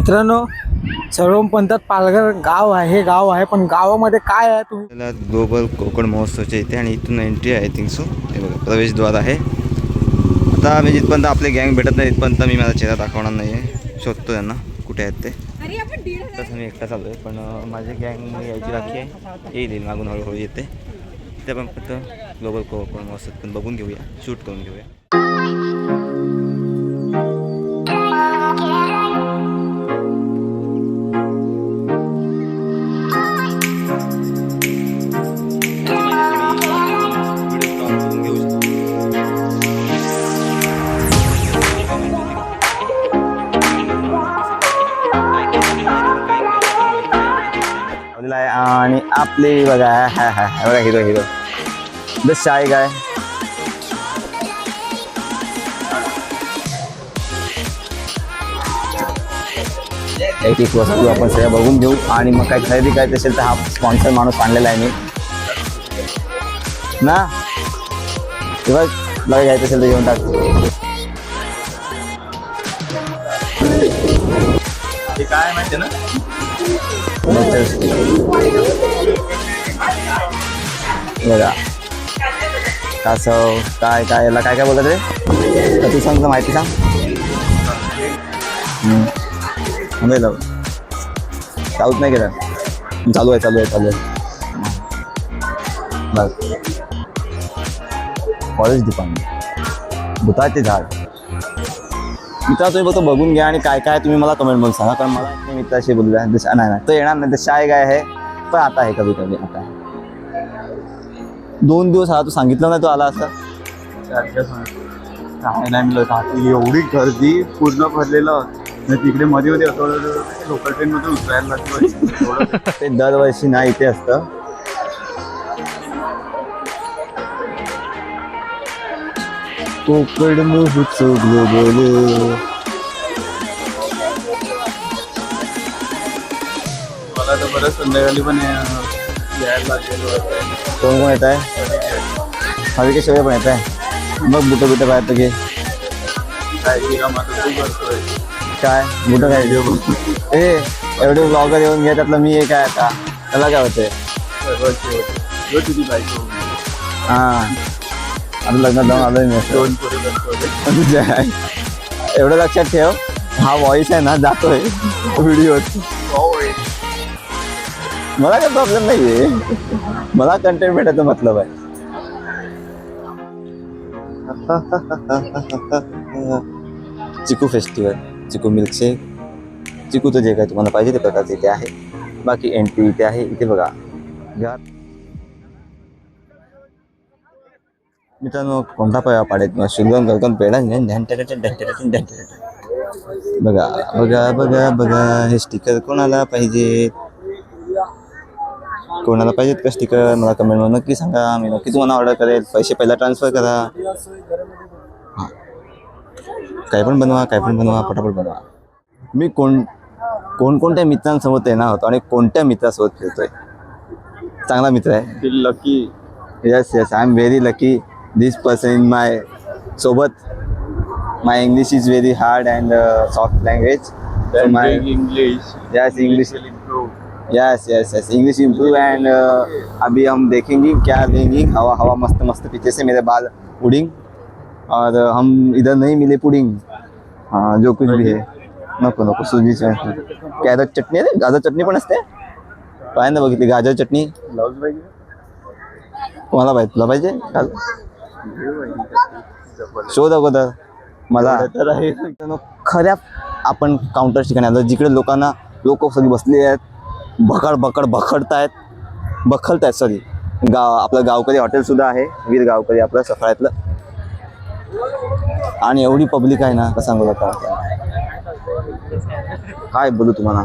मित्रांनो, सर्व म्हणतात पालघर गाव आहे, हे गाव आहे, पण गावामध्ये काय आहे तुम्ही ग्लोबल कोकण महोत्सवच्या इथे आणि इथून एंट्री आहे. I think so. हे बघा प्रवेशद्वार आहे. आता मी जिथपर्यंत आपले गँग भेटत नाही तिथपर्यंत मी माझा चेहरा दाखवणार नाही आहे. शोधतो त्यांना कुठे आहेत ते. तसं मी एकटा चालू आहे, पण माझे गँग यायची बाकी आहे. येईल मागून हळूहळू येते. ते पण फक्त ग्लोबल कोकण महोत्सव पण बघून घेऊया, शूट करून घेऊया. आणि आपले बघा बघा हिरो द शाय गाय. एक एक वस्तू आपण सगळ्या बघून घेऊ आणि मग काय खरेदी करायची असेल तर हा स्पॉन्सर माणूस आणलेला आहे मी ना. तेव्हा बघा घ्यायचं असेल तर घेऊन टाकतो. काय माहिती ना बघा कासव काय काय याला काय काय बोलत रे. तर तू सांग, माहिती सांग. चालूच नाही केलं. चालू आहे बस. फॉरेस्ट डिपार्टमेंट भुताचे झाड. मित्रा तुम्ही फक्त बघून घ्या आणि काय काय तुम्ही मला कमेंटमध्ये सांगा, कारण मला मी मित्राशी बोलूया. नाही तो येणार नाही, तर शाय गाय आहे, पण आता आहे कधी आता आहे. 2 दिवस आला, तू सांगितलं नाही तो आला असं. काय नाही मिळत. एवढी गर्दी पूर्ण भरलेलं तिकडे मध्ये असं लोकल ट्रेन मधून उतरायला लागतं. ते दरवर्षी ना इथे असतं. कोकण महोत्सव ग्लोबल. मला तर बरंच संध्याकाळी पण यायला लागलेलो. कोण येत आहे? हवी सगळे पण येत आहे. मग बुटं बाहेर तर घे. काय करतोय काय बुटं काय ए एवढे ब्लॉगर येऊन घे, त्यातलं मी एक आहे आता. त्याला काय होतंय? तुझी बायको हां आता लग्नात जाऊन आलोय मी. एवढं लक्षात ठेव, हा व्हॉइस आहे ना जातोय व्हिडिओत. मला काही प्रॉब्लेम नाही आहे, मला कंटेंट भेटायचं मतलब आहे. चिकू फेस्टिवल, चिकू मिल्कशेक, चिकूचं जे काय तुम्हाला पाहिजे ते प्रकारचे इथे आहे. बाकी एंट्री इथे आहे. इथे बघा घरात मित्रांनो कोणता पाड्यात शुल्गम गलगम पेढा बघा बघा बघा बघा. हे स्टिकर कोणाला पाहिजेत का स्टिकर? मला कमेंटमध्ये नक्की सांगा, मी नक्की तुम्हाला ऑर्डर करेल. पैसे पहिला ट्रान्सफर करा. हां काय पण बनवा पटापट बनवा. मी कोणत्या मित्रांसोबत येणार होतो आणि कोणत्या मित्रासोबत फिरतोय? चांगला मित्र आहे. Lucky. Yes I am very lucky. This person in my सोबत. My English is very hard and soft language. My English. Yes English yes English improve and अभी हम देखेंगे क्या लेंगे. हवा मस्त पीछे से मेरे बाल उड़िंग और हम इधर नहीं मिले पुडिंग. हाँ जो कुछ भी है नको सूजी कॅरट चटणी आहे. गाजर चटणी पण असते. पाहिजे बघितली गाजर चटणी. कोणाला पाहिजे? तुला पाहिजे? शोध अगोदर मला. खऱ्या आपण काउंटर ठिकाणी आलो जिकडे लोक सगळी बसली आहेत. बखलतायत सॉरी. आपलं गावकरी हॉटेल सुद्धा आहे, वीर गावकरी आपलं सफाळ्यातलं. आणि एवढी पब्लिक आहे ना, कसं सांगू आता काय बोलू तुम्हाला.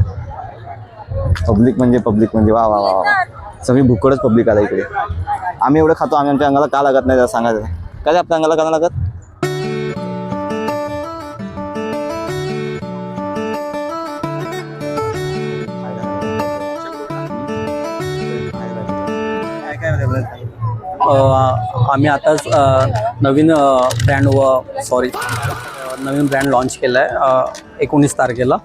पब्लिक म्हणजे वा वा वा सगळी भुकडच पब्लिक आला इकडे. आम्ही एवढं खातो, आम्ही आमच्या अंगाला का लागत नाही सांगायचं काय? आपल्या अंगाला का लागत? आम्ही आताच नवीन ब्रँड लॉन्च केला आहे 19 तारखेला.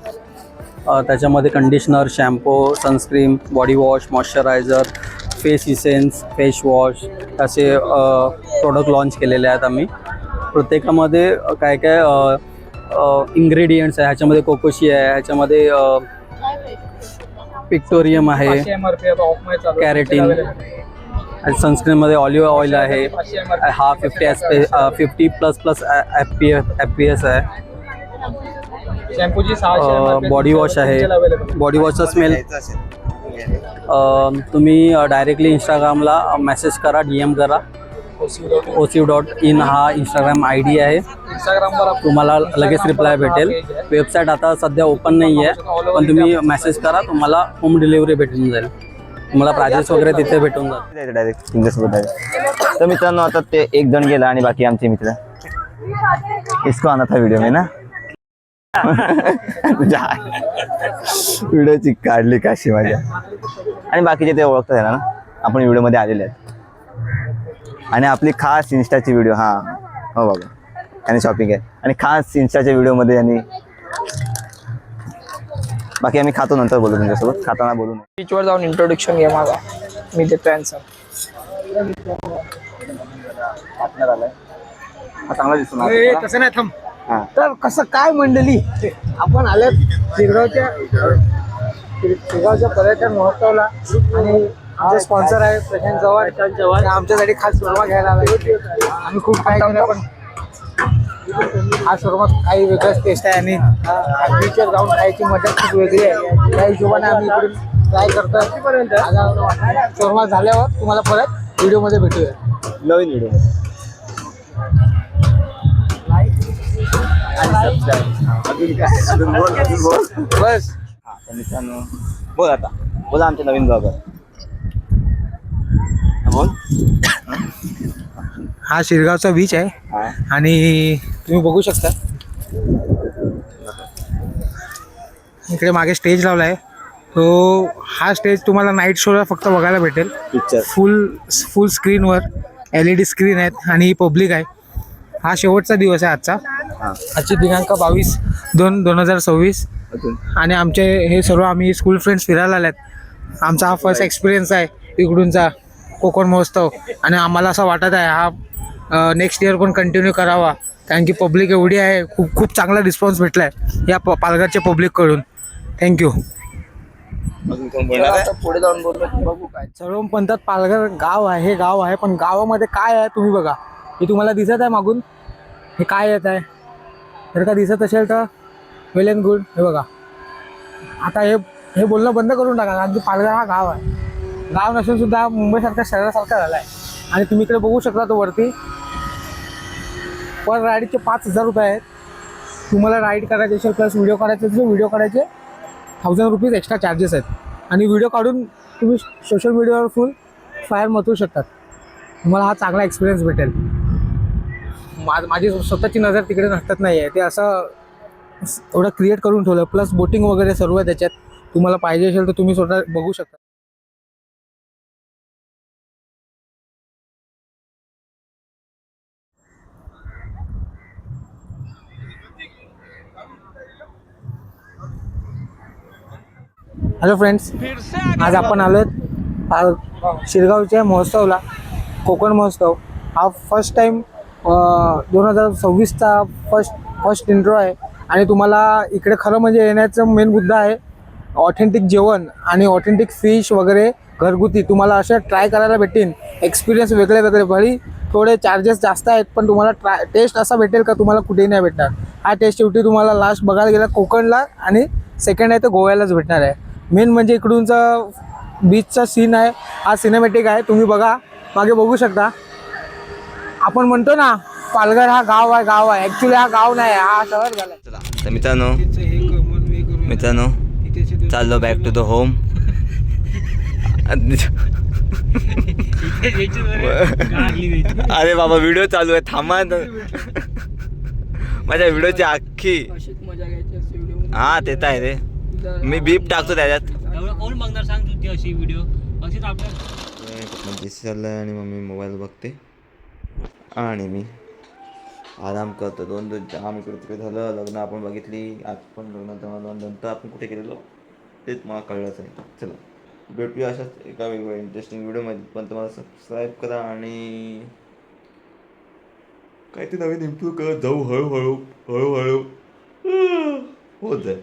त्याच्यामध्ये conditioner, shampoo, sunscreen, body wash, moisturiser, face essence, face wash असे प्रोडक्ट लॉन्च केलेले आहेत आम्ही. प्रत्येकामध्ये काय काय इन्ग्रेडियंट्स आहे. ह्याच्यामध्ये कोकोशी आहे, ह्याच्यामध्ये पिक्टोरियम आहे, कॅरेटीन, सनस्क्रीनमध्ये ऑलिव्ह ऑइल आहे, हा 50++ FPS आहे. बॉडी वॉश आहे. बॉडी वॉशचा स्मेल तुम्ही डायरेक्टली इंस्टाग्रामला मेसेज करा, DM करा. OCU.in हा इंस्टाग्राम ID आहे. तुम्हाला लगेच रिप्लाय भेटेल. वेबसाईट आता सध्या ओपन नाही आहे, पण तुम्ही मेसेज करा, तुम्हाला होम डिलिव्हरी भेटून जाईल. तुम्हाला प्राइजेस वगैरे तिथे भेटून जाईल. डायरेक्ट तुमच्यासोबत डायरेक्ट. तर मित्रांनो आता ते एक जण गेला आणि बाकी आमचे मित्र इसको आना था व्हिडिओ में ना. व्हिडिओची काढली काशी माझ्या. आणि बाकीचे ते ओळखतात आहे ना, आपण व्हिडिओमध्ये आलेले आहेत. आणि आपली खास इन्स्टाची व्हिडिओ, हां हो बाबा, आणि शॉपिंग आहे. आणि खास इन्स्टाच्या व्हिडिओमध्ये आणि बाकी आम्ही खातो, नंतर बोलू तुमच्यासोबत, खाताना बोलू. बीचवर जाऊन इंट्रोडक्शन घे माझा, मी देतो आन्सर. चांगला दिसतो. तसं नाही, थांब. तर कसं काय मंडळी, आपण आल्यात शिरगावच्या पर्यटन महोत्सवला आणि आमचे स्पॉन्सर आहे प्रशांत चव्हाण. आमच्यासाठी खास शोरमा घ्यायला आला. आम्ही खूप काय केलं, पण हा शोरमा काही वेगळाच टेस्ट आहे आणि बीचवर जाऊन खायची मजा खूप वेगळी आहे. त्या हिशोबाने आम्ही इकडून ट्राय करतो. शोरमा झाल्यावर तुम्हाला परत व्हिडिओमध्ये भेटूया, नवीन व्हिडिओ. बस. मित्रांनो बोल, आता बोला आमच्या नवीन ब्लॉगर. बोल. हा शिरगावचा बीच आहे आणि तुम्ही बघू शकता इकडे मागे स्टेज लावला आहे. तो हा स्टेज तुम्हाला नाईट शोला फक्त बघायला भेटेल. पिक्चर फुल स्क्रीनवर LED स्क्रीन आहेत आणि ही पब्लिक आहे. हा शेवटचा दिवस आहे आजचा. आजची दिनांक 22/2/2026 आणि आमचे हे सर्व आम्ही स्कूल फ्रेंड्स फिरायला आल्यात. आमचा हा फर्स्ट एक्सपिरियन्स आहे इकडूनचा कोकण महोत्सव आणि आम्हाला असं वाटत आहे हा नेक्स्ट इयर पण कंटिन्यू करावा, कारण की पब्लिक एवढी आहे. खूप चांगला रिस्पॉन्स भेटला आहे या पालघरच्या पब्लिककडून. थँक्यू. पुढे जाऊन बोललो, बघू काय. सर्व म्हणतात पालघर गाव आहे, हे गाव आहे, पण गावामध्ये काय आहे तुम्ही बघा. हे तुम्हाला दिसत आहे मागून, हे काय येत आहे. जर का दिसत असेल तर वेल अँड गुड. हे बघा, आता हे बोलणं बंद करून टाका, कारण की पालघर हा गाव आहे. गाव नसून सुद्धा मुंबईसारख्या शहरासारखा झाला आहे. आणि तुम्ही इकडे बघू शकता तो वरती पर राईडचे 5,000 रुपये आहेत. तुम्हाला राईड करायचे असेल प्लस व्हिडिओ करायचे असेल, व्हिडिओ करायचे 1,000 रुपीज एक्स्ट्रा चार्जेस आहेत. आणि व्हिडिओ काढून तुम्ही सोशल मीडियावर फुल फायर मचवू शकतात. तुम्हाला हा चांगला एक्सपिरियन्स भेटेल. माझी स्वतःची नजर तिकडे नसतात नाही आहे, ते असं एवढं क्रिएट करून ठेवलं. प्लस बोटिंग वगैरे सर्व आहे त्याच्यात. तुम्हाला पाहिजे असेल तर तुम्ही स्वतः बघू शकता. हॅलो फ्रेंड्स, आज आपण आलो शिरगावच्या महोत्सवला. कोकण महोत्सव हा फर्स्ट टाईम 2026चा फर्स्ट इंट्रो आहे. आणि तुम्हाला इकडे खरं म्हणजे येण्याचं मेन मुद्दा आहे ऑथेंटिक जेवण आणि ऑथेंटिक फिश वगैरे घरगुती तुम्हाला अशा ट्राय करायला भेटेल. एक्सपिरियन्स वेगळे वेगळे, भली थोडे चार्जेस जास्त आहेत, पण तुम्हाला टेस्ट असा भेटेल का तुम्हाला कुठेही नाही भेटणार. हा टेस्ट शेवटी तुम्हाला लास्ट बघायला गेला कोकणला आणि सेकंड आहे तर गोव्यालाच भेटणार आहे. मेन म्हणजे इकडूनचा बीचचा सीन आहे, हा सिनेमॅटिक आहे. तुम्ही बघा, मागे बघू शकता. आपण म्हणतो ना पालघर हा गाव आहे, ॲक्च्युली हा गाव नाही, हा शहर झाला. चला तर मित्रांनो चाललो बॅक टू द होम. अरे बाबा व्हिडिओ चालू आहे, थांबा. माझ्या व्हिडिओची अख्खी मजा घ्यायची असते व्हिडिओ. हा ते तर आहे रे, मी बीप टाकतो त्याच्यात. कोण बघणार सांग तुझी अशी व्हिडिओ अशीच आपल्या चाललंय आणि मम्मी मोबाईल बघते आणि मी आराम करतो. 2 जाम इकडे तिकडे झालं. लग्न आपण बघितली. आज पण नंतर आपण कुठे गेलेलो तेच मला कळलंच आहे. चला भेटूया अशाच एका वेगवेगळ्या इंटरेस्टिंग व्हिडिओमध्ये. पण तुम्हाला सबस्क्राईब करा आणि काय ते नवीन इम्प्रूव्ह करत जाऊ हळूहळू होत जाईल.